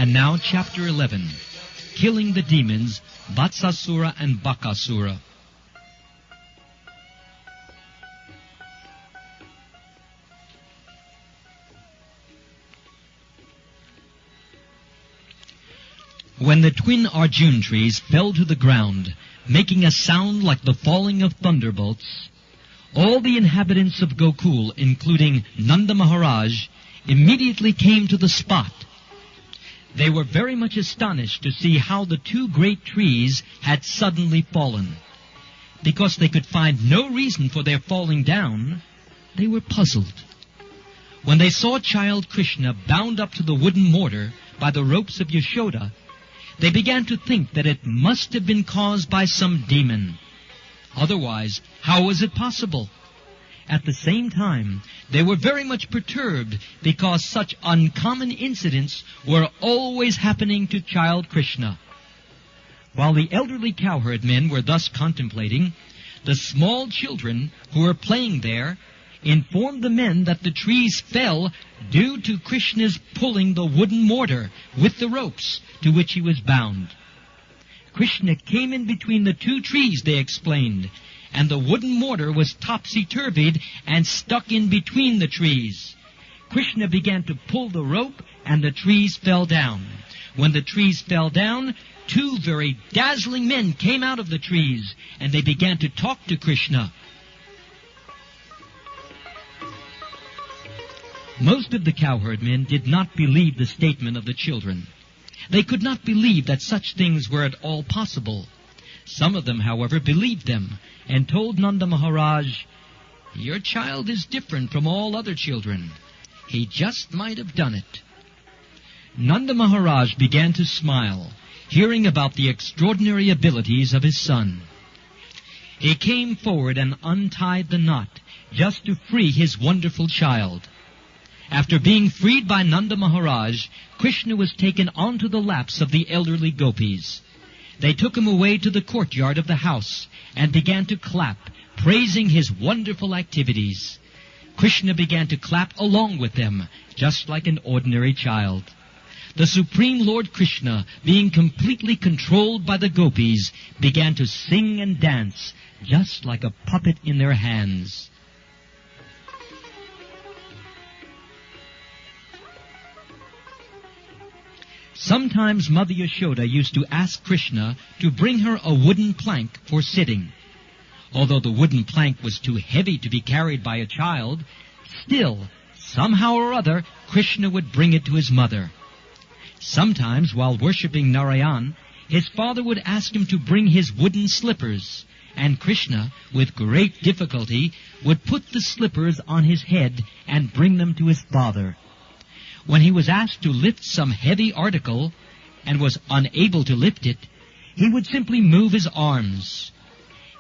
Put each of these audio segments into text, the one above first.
And now Chapter 11, Killing the Demons, Vatsasura and Bakasura. When the twin Arjun trees fell to the ground, making a sound like the falling of thunderbolts, all the inhabitants of Gokul, including Nanda Maharaj, immediately came to the spot. They were very much astonished to see how the two great trees had suddenly fallen. Because they could find no reason for their falling down, they were puzzled. When they saw child Krishna bound up to the wooden mortar by the ropes of Yashoda, they began to think that it must have been caused by some demon. Otherwise, how was it possible? At the same time, they were very much perturbed because such uncommon incidents were always happening to child Krishna. While the elderly cowherd men were thus contemplating, the small children who were playing there informed the men that the trees fell due to Krishna's pulling the wooden mortar with the ropes to which he was bound. Krishna came in between the two trees, they explained, and the wooden mortar was topsy-turvied and stuck in between the trees. Krishna began to pull the rope, and the trees fell down. When the trees fell down, two very dazzling men came out of the trees, and they began to talk to Krishna. Most of the cowherd men did not believe the statement of the children. They could not believe that such things were at all possible. Some of them, however, believed them and told Nanda Maharaj, "Your child is different from all other children. He just might have done it." Nanda Maharaj began to smile, hearing about the extraordinary abilities of his son. He came forward and untied the knot just to free his wonderful child. After being freed by Nanda Maharaj, Krishna was taken onto the laps of the elderly gopis. They took him away to the courtyard of the house and began to clap, praising his wonderful activities. Krishna began to clap along with them, just like an ordinary child. The Supreme Lord Krishna, being completely controlled by the gopis, began to sing and dance, just like a puppet in their hands. Sometimes Mother Yashoda used to ask Krishna to bring her a wooden plank for sitting. Although the wooden plank was too heavy to be carried by a child, still, somehow or other, Krishna would bring it to his mother. Sometimes, while worshipping Narayan, his father would ask him to bring his wooden slippers, and Krishna, with great difficulty, would put the slippers on his head and bring them to his father. When he was asked to lift some heavy article and was unable to lift it, he would simply move his arms.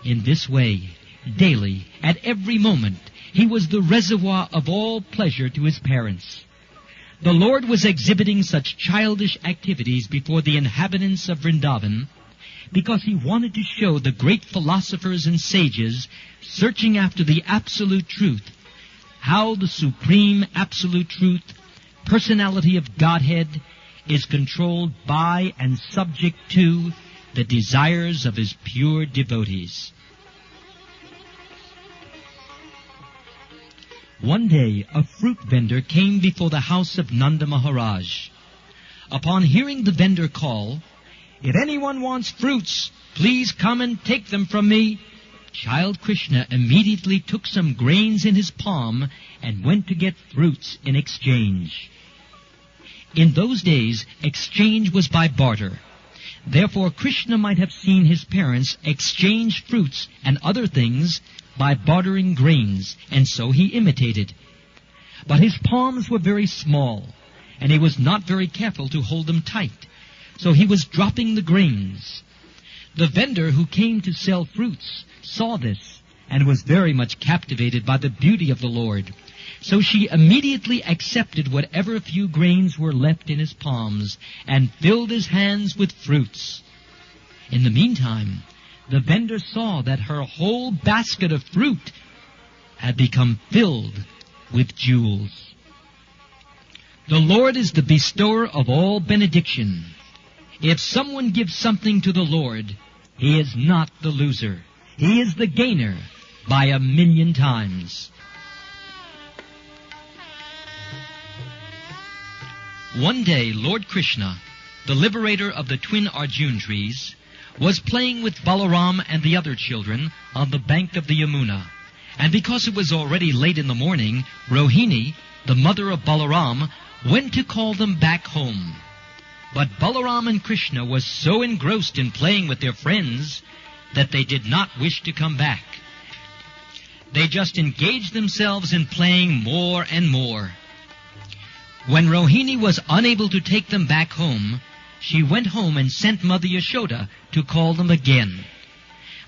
In this way, daily, at every moment, he was the reservoir of all pleasure to his parents. The Lord was exhibiting such childish activities before the inhabitants of Vrindavan because he wanted to show the great philosophers and sages searching after the absolute truth, how the supreme absolute truth, personality of Godhead, is controlled by and subject to the desires of his pure devotees. One day, a fruit vendor came before the house of Nanda Maharaj. Upon hearing the vendor call, "If anyone wants fruits, please come and take them from me," child Krishna immediately took some grains in his palm and went to get fruits in exchange. In those days, exchange was by barter. Therefore, Krishna might have seen his parents exchange fruits and other things by bartering grains, and so he imitated. But his palms were very small, and he was not very careful to hold them tight, so he was dropping the grains. The vendor who came to sell fruits saw this and was very much captivated by the beauty of the Lord. So she immediately accepted whatever few grains were left in his palms and filled his hands with fruits. In the meantime, the vendor saw that her whole basket of fruit had become filled with jewels. The Lord is the bestower of all benediction. If someone gives something to the Lord, he is not the loser. He is the gainer by 1,000,000 times. One day, Lord Krishna, the liberator of the twin Arjun trees, was playing with Balaram and the other children on the bank of the Yamuna. And because it was already late in the morning, Rohini, the mother of Balaram, went to call them back home. But Balaram and Krishna were so engrossed in playing with their friends that they did not wish to come back. They just engaged themselves in playing more and more. When Rohini was unable to take them back home, she went home and sent Mother Yashoda to call them again.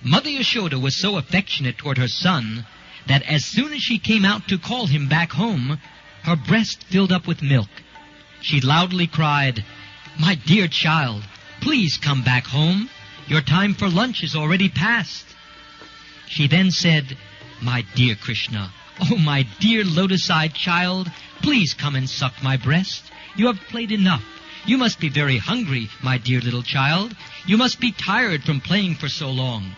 Mother Yashoda was so affectionate toward her son that as soon as she came out to call him back home, her breast filled up with milk. She loudly cried, "My dear child, please come back home. Your time for lunch is already past." She then said, "My dear Krishna, oh my dear lotus-eyed child, please come and suck my breast. You have played enough. You must be very hungry, my dear little child. You must be tired from playing for so long."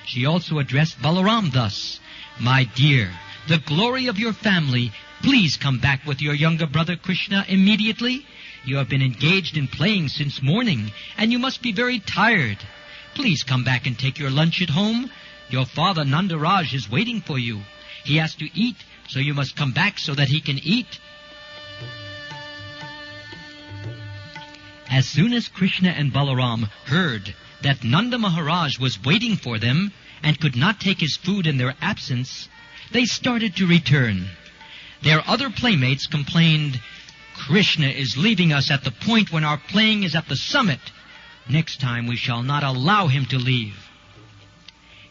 She also addressed Balaram thus, "My dear, the glory of your family, please come back with your younger brother Krishna immediately. You have been engaged in playing since morning, and you must be very tired. Please come back and take your lunch at home. Your father Nandaraj is waiting for you. He has to eat, so you must come back so that he can eat." As soon as Krishna and Balaram heard that Nanda Maharaj was waiting for them and could not take his food in their absence, they started to return. Their other playmates complained, "Krishna is leaving us at the point when our playing is at the summit. Next time we shall not allow him to leave."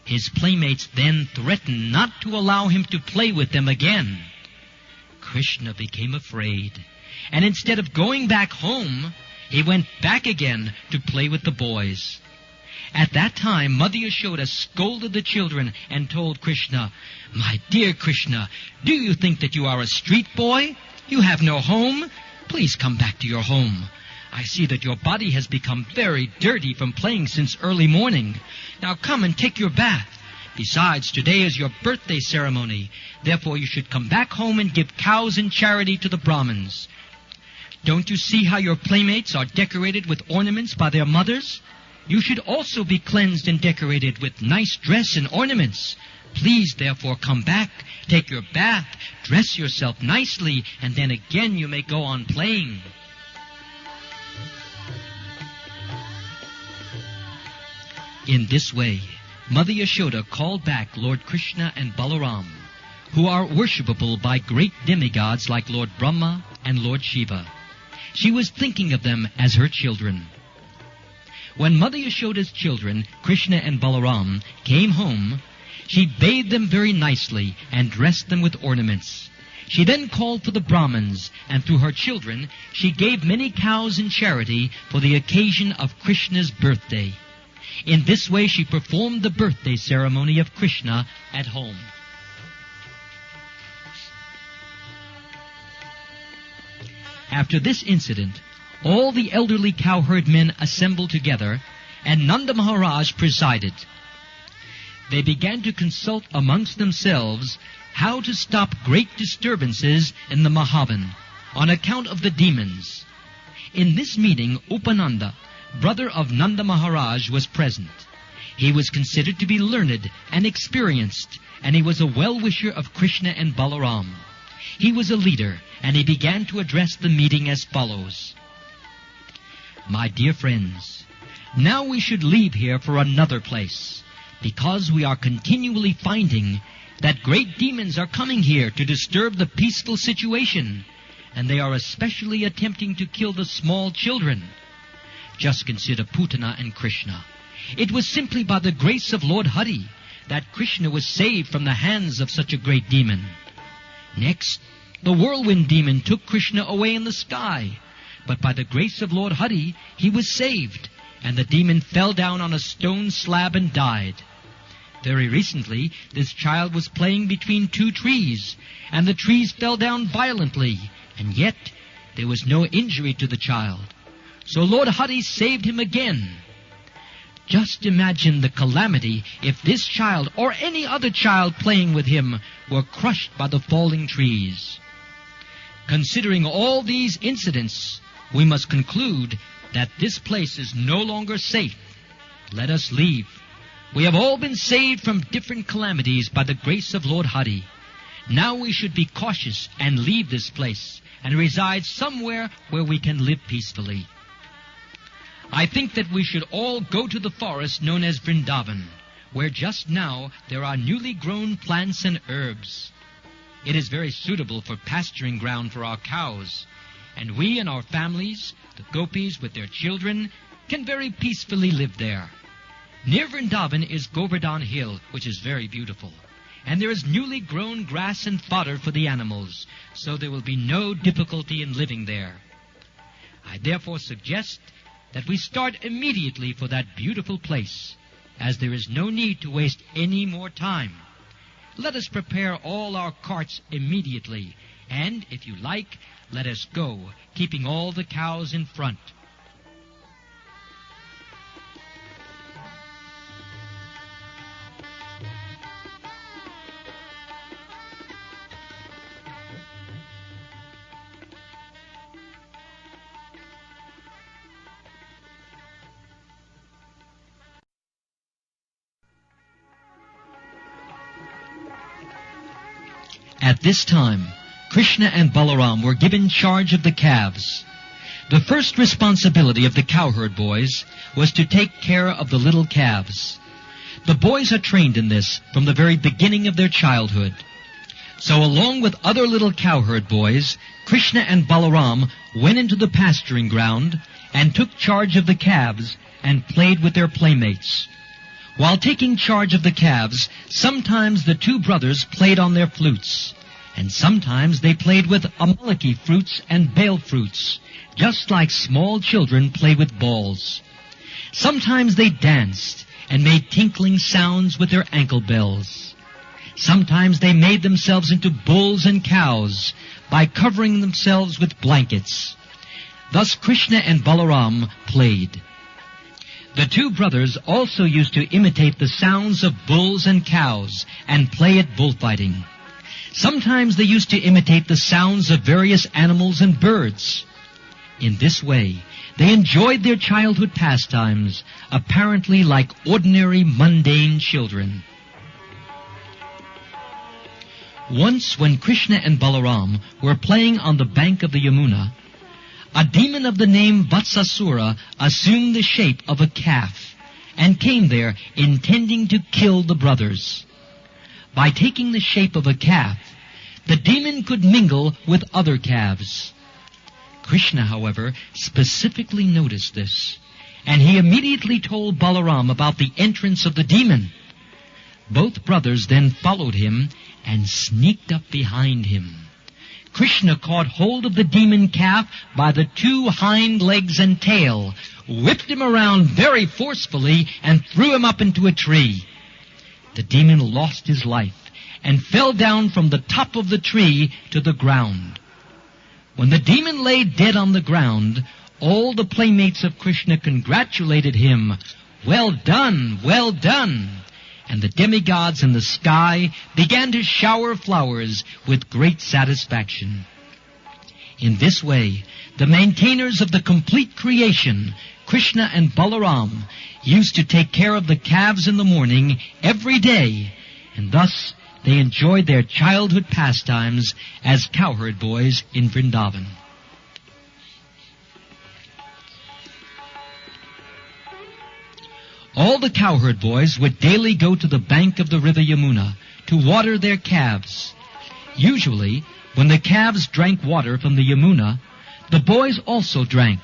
His playmates then threatened not to allow him to play with them again. Krishna became afraid, and instead of going back home, he went back again to play with the boys. At that time, Mother Yashoda scolded the children and told Krishna, "My dear Krishna, do you think that you are a street boy? You have no home? Please come back to your home. I see that your body has become very dirty from playing since early morning. Now come and take your bath. Besides, today is your birthday ceremony. Therefore you should come back home and give cows in charity to the Brahmins. Don't you see how your playmates are decorated with ornaments by their mothers? You should also be cleansed and decorated with nice dress and ornaments. Please, therefore, come back, take your bath, dress yourself nicely, and then again you may go on playing." In this way, Mother Yashoda called back Lord Krishna and Balaram, who are worshipable by great demigods like Lord Brahma and Lord Shiva. She was thinking of them as her children. When Mother Yashoda's children, Krishna and Balaram, came home, she bathed them very nicely and dressed them with ornaments. She then called for the Brahmins, and through her children she gave many cows in charity for the occasion of Krishna's birthday. In this way she performed the birthday ceremony of Krishna at home. After this incident, all the elderly cowherd men assembled together, and Nanda Maharaj presided. They began to consult amongst themselves how to stop great disturbances in the Mahavan on account of the demons. In this meeting, Upananda, brother of Nanda Maharaj, was present. He was considered to be learned and experienced, and he was a well-wisher of Krishna and Balaram. He was a leader, and he began to address the meeting as follows. "My dear friends, now we should leave here for another place, because we are continually finding that great demons are coming here to disturb the peaceful situation, and they are especially attempting to kill the small children. Just consider Putana and Krishna. It was simply by the grace of Lord Hari that Krishna was saved from the hands of such a great demon. Next, the whirlwind demon took Krishna away in the sky, but by the grace of Lord Hari, he was saved, and the demon fell down on a stone slab and died. Very recently, this child was playing between two trees, and the trees fell down violently, and yet there was no injury to the child. So Lord Hari saved him again. Just imagine the calamity if this child or any other child playing with him were crushed by the falling trees. Considering all these incidents, we must conclude that this place is no longer safe. Let us leave. We have all been saved from different calamities by the grace of Lord Hari. Now we should be cautious and leave this place and reside somewhere where we can live peacefully. I think that we should all go to the forest known as Vrindavan, where just now there are newly grown plants and herbs. It is very suitable for pasturing ground for our cows, and we and our families, the gopis with their children, can very peacefully live there. Near Vrindavan is Govardhan Hill, which is very beautiful, and there is newly grown grass and fodder for the animals, so there will be no difficulty in living there. I therefore suggest that we start immediately for that beautiful place, as there is no need to waste any more time. Let us prepare all our carts immediately, and, if you like, let us go, keeping all the cows in front. At this time, Krishna and Balaram were given charge of the calves. The first responsibility of the cowherd boys was to take care of the little calves. The boys are trained in this from the very beginning of their childhood. So along with other little cowherd boys, Krishna and Balaram went into the pasturing ground and took charge of the calves and played with their playmates. While taking charge of the calves, sometimes the two brothers played on their flutes, and sometimes they played with amalaki fruits and bale fruits, just like small children play with balls. Sometimes they danced and made tinkling sounds with their ankle bells. Sometimes they made themselves into bulls and cows by covering themselves with blankets. Thus Krishna and Balaram played. The two brothers also used to imitate the sounds of bulls and cows and play at bullfighting. Sometimes they used to imitate the sounds of various animals and birds. In this way, they enjoyed their childhood pastimes, apparently like ordinary mundane children. Once when Krishna and Balaram were playing on the bank of the Yamuna, a demon of the name Vatsasura assumed the shape of a calf and came there intending to kill the brothers. By taking the shape of a calf, the demon could mingle with other calves. Krishna, however, specifically noticed this, and he immediately told Balaram about the entrance of the demon. Both brothers then followed him and sneaked up behind him. Krishna caught hold of the demon calf by the two hind legs and tail, whipped him around very forcefully, and threw him up into a tree. The demon lost his life and fell down from the top of the tree to the ground. When the demon lay dead on the ground, all the playmates of Krishna congratulated him. "Well done, well done!" And the demigods in the sky began to shower flowers with great satisfaction. In this way, the maintainers of the complete creation, Krishna and Balaram, used to take care of the calves in the morning every day, and thus they enjoyed their childhood pastimes as cowherd boys in Vrindavan. All the cowherd boys would daily go to the bank of the river Yamuna to water their calves. Usually, when the calves drank water from the Yamuna, the boys also drank.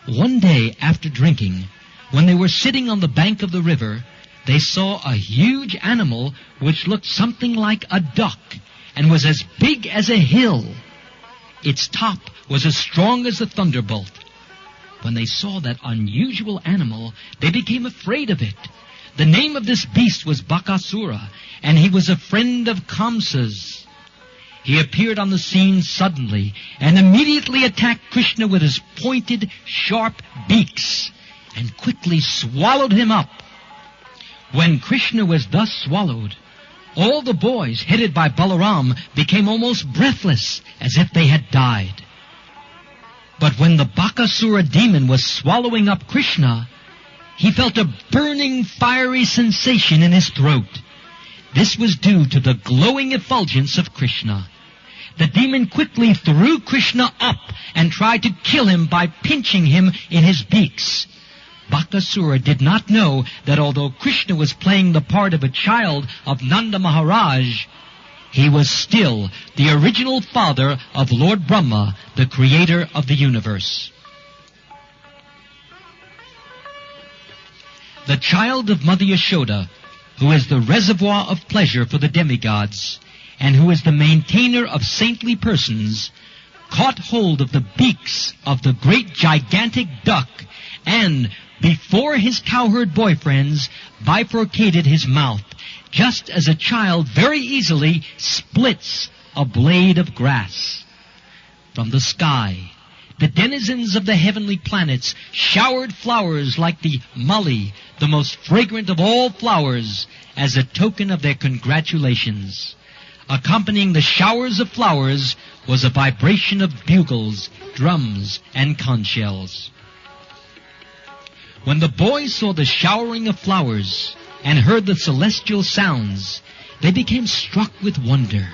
One day after drinking, when they were sitting on the bank of the river, they saw a huge animal which looked something like a duck and was as big as a hill. Its top was as strong as a thunderbolt. When they saw that unusual animal, they became afraid of it. The name of this beast was Bakasura, and he was a friend of Kamsa's. he appeared on the scene suddenly and immediately attacked Krishna with his pointed, sharp beaks and quickly swallowed him up. When Krishna was thus swallowed, all the boys, headed by Balaram, became almost breathless, as if they had died. But when the Bakasura demon was swallowing up Krishna, he felt a burning, fiery sensation in his throat. This was due to the glowing effulgence of Krishna. The demon quickly threw Krishna up and tried to kill him by pinching him in his beaks. Bakasura did not know that although Krishna was playing the part of a child of Nanda Maharaj, he was still the original father of Lord Brahma, the creator of the universe. The child of Mother Yashoda, who is the reservoir of pleasure for the demigods, and who is the maintainer of saintly persons, caught hold of the beaks of the great gigantic duck and, before his cowherd boyfriends, bifurcated his mouth, just as a child very easily splits a blade of grass. From the sky, the denizens of the heavenly planets showered flowers like the mali, the most fragrant of all flowers, as a token of their congratulations. Accompanying the showers of flowers was a vibration of bugles, drums, and conch shells. When the boys saw the showering of flowers and heard the celestial sounds, they became struck with wonder.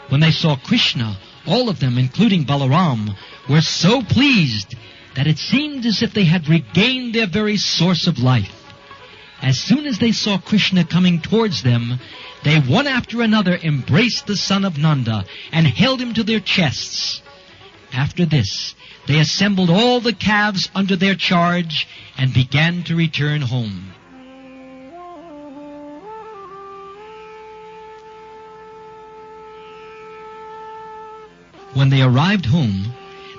When they saw Krishna, all of them, including Balaram, were so pleased that it seemed as if they had regained their very source of life. As soon as they saw Krishna coming towards them, they one after another embraced the son of Nanda and held him to their chests. After this, they assembled all the calves under their charge and began to return home. When they arrived home,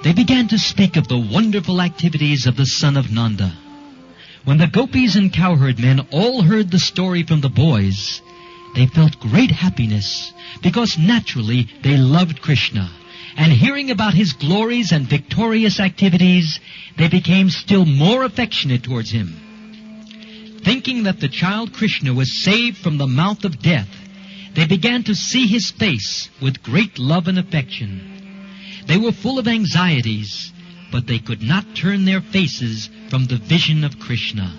they began to speak of the wonderful activities of the son of Nanda. When the gopis and cowherd men all heard the story from the boys, they felt great happiness because naturally they loved Krishna. And hearing about his glories and victorious activities, they became still more affectionate towards him. Thinking that the child Krishna was saved from the mouth of death, they began to see his face with great love and affection. They were full of anxieties, but they could not turn their faces from the vision of Krishna.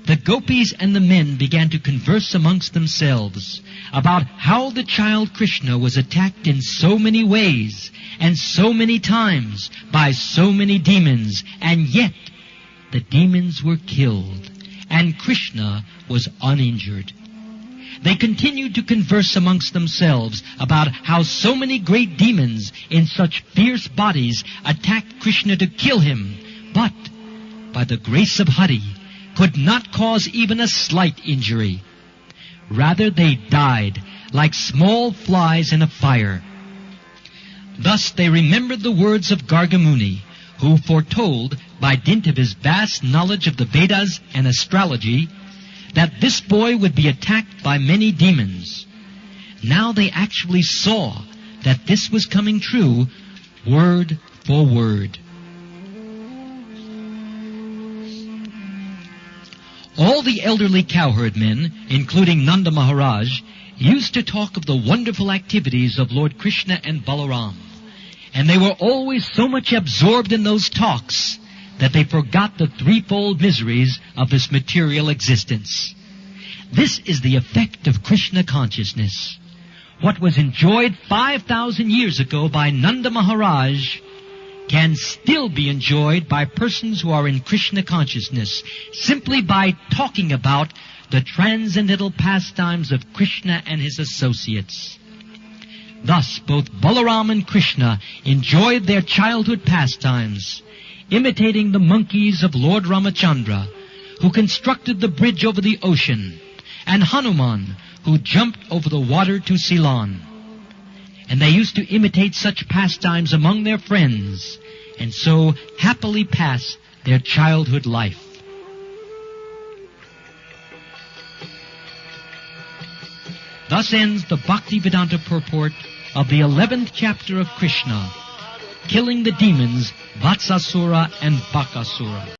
The gopis and the men began to converse amongst themselves about how the child Krishna was attacked in so many ways and so many times by so many demons, and yet the demons were killed and Krishna was uninjured. They continued to converse amongst themselves about how so many great demons in such fierce bodies attacked Krishna to kill him, but by the grace of Hari could not cause even a slight injury. Rather, they died like small flies in a fire. Thus they remembered the words of Gargamuni, who foretold, by dint of his vast knowledge of the Vedas and astrology, that this boy would be attacked by many demons. Now they actually saw that this was coming true, word for word. All the elderly cowherd men, including Nanda Maharaj, used to talk of the wonderful activities of Lord Krishna and Balaram. And they were always so much absorbed in those talks that they forgot the threefold miseries of this material existence. This is the effect of Krishna consciousness. What was enjoyed 5,000 years ago by Nanda Maharaj can still be enjoyed by persons who are in Krishna consciousness, simply by talking about the transcendental pastimes of Krishna and his associates. Thus, both Balaram and Krishna enjoyed their childhood pastimes, imitating the monkeys of Lord Ramachandra, who constructed the bridge over the ocean, and Hanuman, who jumped over the water to Ceylon. And they used to imitate such pastimes among their friends, and so happily pass their childhood life. Thus ends the Bhaktivedanta purport of the 11th chapter of Krsna, killing the demons Vatsasura and Bakasura.